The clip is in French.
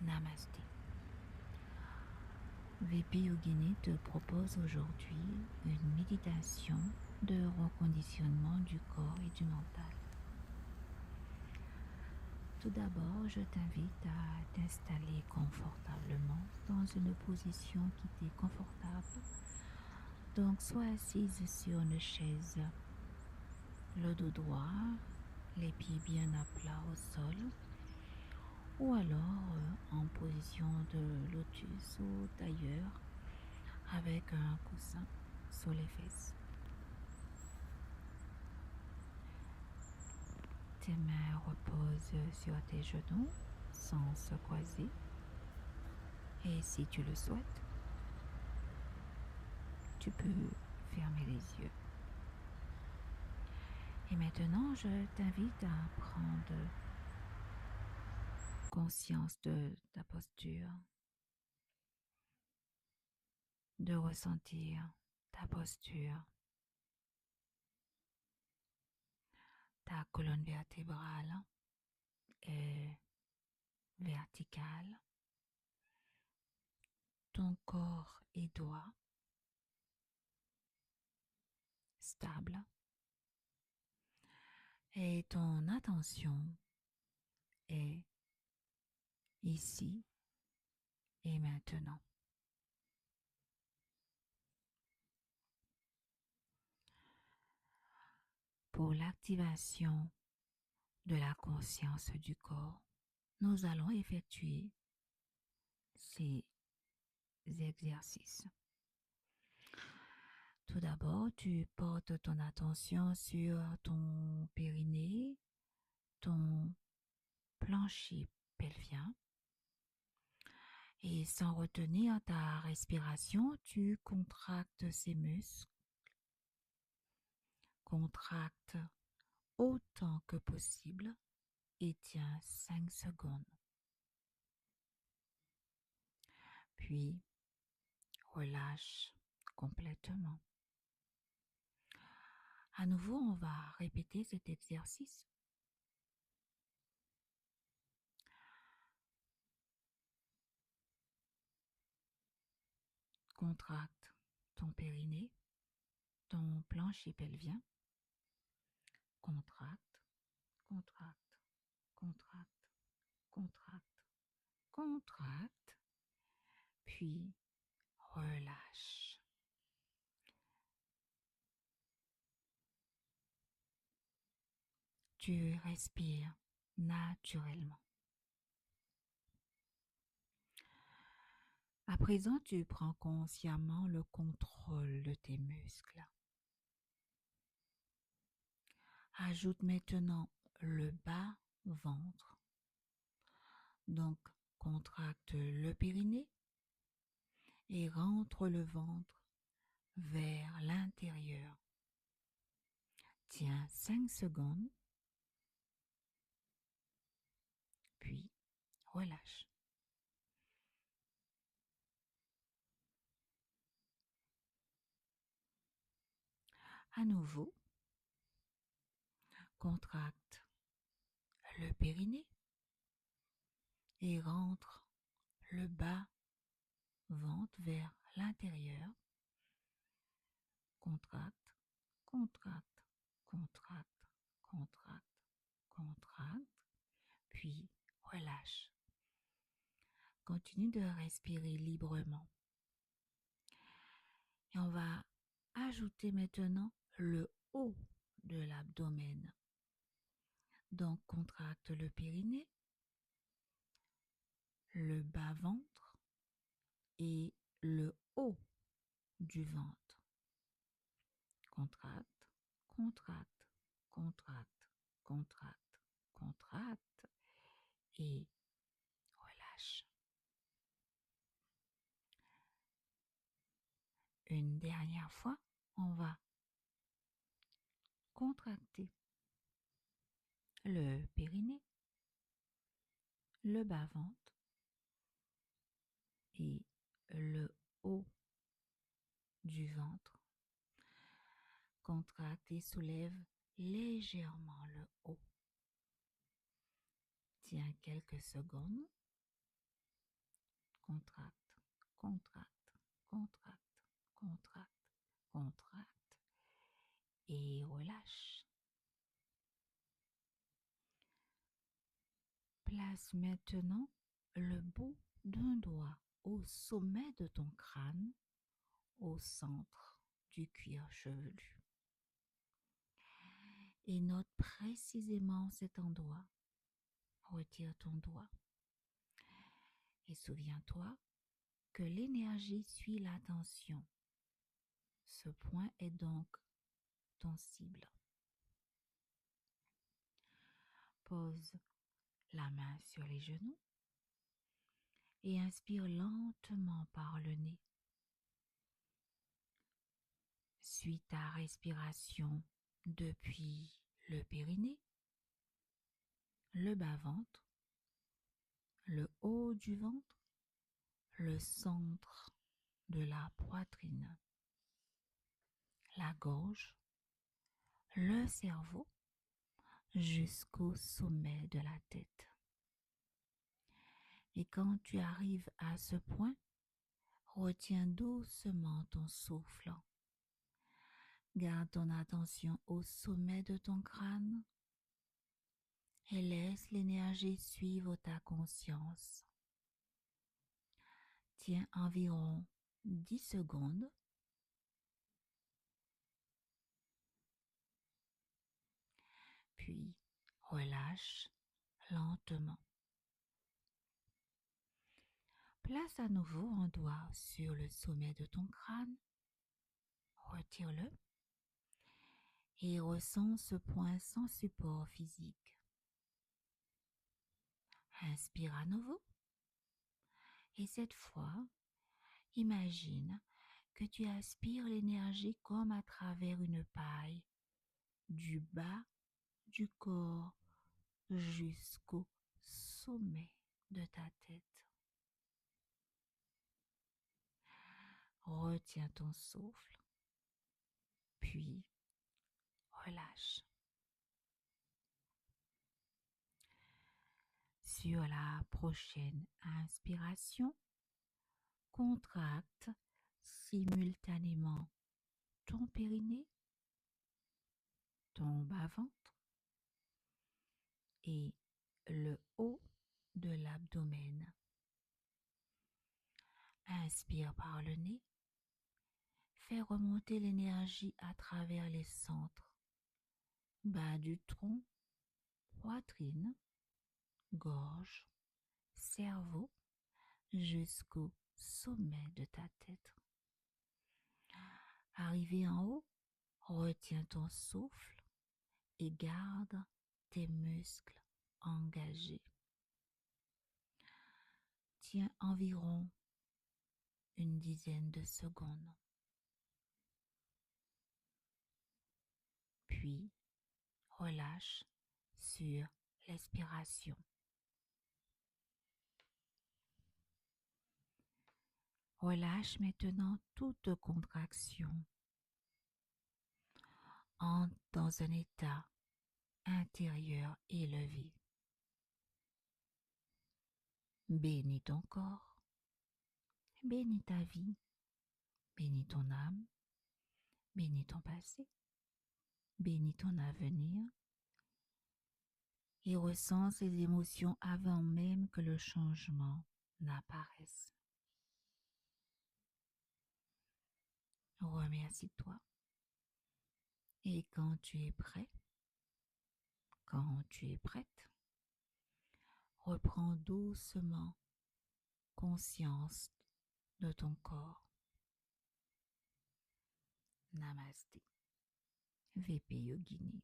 Namasté. VP Yogini te propose aujourd'hui une méditation de reconditionnement du corps et du mental. Tout d'abord, je t'invite à t'installer confortablement dans une position qui t'est confortable. Donc, sois assise sur une chaise, le dos droit, les pieds bien à plat au sol, ou alors en position de lotus ou tailleur avec un coussin sur les fesses. Tes mains reposent sur tes genoux sans se croiser. Et si tu le souhaites, tu peux fermer les yeux. Et maintenant, je t'invite à prendre conscience de ta posture, de ressentir ta posture, ta colonne vertébrale est verticale, ton corps est droit, stable, et ton attention est ici et maintenant. Pour l'activation de la conscience du corps, nous allons effectuer ces exercices. Tout d'abord, tu portes ton attention sur ton périnée, ton plancher pelvien, et sans retenir ta respiration, tu contractes ces muscles. Contracte autant que possible et tiens 5 secondes. Puis, relâche complètement. À nouveau, on va répéter cet exercice. Contracte ton périnée, ton plancher pelvien. Contracte, contracte, contracte, contracte, contracte. Puis, relâche. Tu respires naturellement. À présent, tu prends consciemment le contrôle de tes muscles. Ajoute maintenant le bas ventre. Donc, contracte le périnée et rentre le ventre vers l'intérieur. Tiens 5 secondes, puis relâche. À nouveau, contracte le périnée et rentre le bas ventre vers l'intérieur. Contracte, contracte, contracte, contracte, contracte, puis relâche. Continue de respirer librement. Et on va ajouter maintenant le haut de l'abdomen. Donc, contracte le périnée, le bas-ventre et le haut du ventre. Contracte, contracte, contracte, contracte, contracte et relâche. Une dernière fois, on va contracter le périnée, le bas-ventre et le haut du ventre. Contracte et soulève légèrement le haut. Tiens quelques secondes, contracte, contracte, contracte, contracte, contracte et relâche. Place maintenant le bout d'un doigt au sommet de ton crâne, au centre du cuir chevelu. Et note précisément cet endroit. Retire ton doigt. Et souviens-toi que l'énergie suit l'attention. Ce point est donc ton cible. Pose la main sur les genoux et inspire lentement par le nez. Suis ta respiration depuis le périnée, le bas-ventre, le haut du ventre, le centre de la poitrine, la gorge, le cerveau, jusqu'au sommet de la tête. Et quand tu arrives à ce point, retiens doucement ton souffle. Garde ton attention au sommet de ton crâne et laisse l'énergie suivre ta conscience. Tiens environ 10 secondes. Puis relâche lentement. Place à nouveau un doigt sur le sommet de ton crâne. Retire-le et ressens ce point sans support physique. Inspire à nouveau. Et cette fois, imagine que tu aspires l'énergie comme à travers une paille, du bas du corps jusqu'au sommet de ta tête. Retiens ton souffle, puis relâche. Sur la prochaine inspiration, contracte simultanément ton périnée, ton bas-ventre et le haut de l'abdomen. Inspire par le nez. Fais remonter l'énergie à travers les centres, bas du tronc, poitrine, gorge, cerveau, jusqu'au sommet de ta tête. Arrivé en haut, retiens ton souffle et garde tes muscles engagés. Tiens environ une dizaine de secondes. Puis, relâche sur l'expiration. Relâche maintenant toute contraction. Entre dans un état intérieur élevé. Bénis ton corps, bénis ta vie, bénis ton âme, bénis ton passé, bénis ton avenir et ressens ces émotions avant même que le changement n'apparaisse. Remercie-toi. Et quand tu es prêt, quand tu es prête, reprends doucement conscience de ton corps. Namasté. VP Yogini.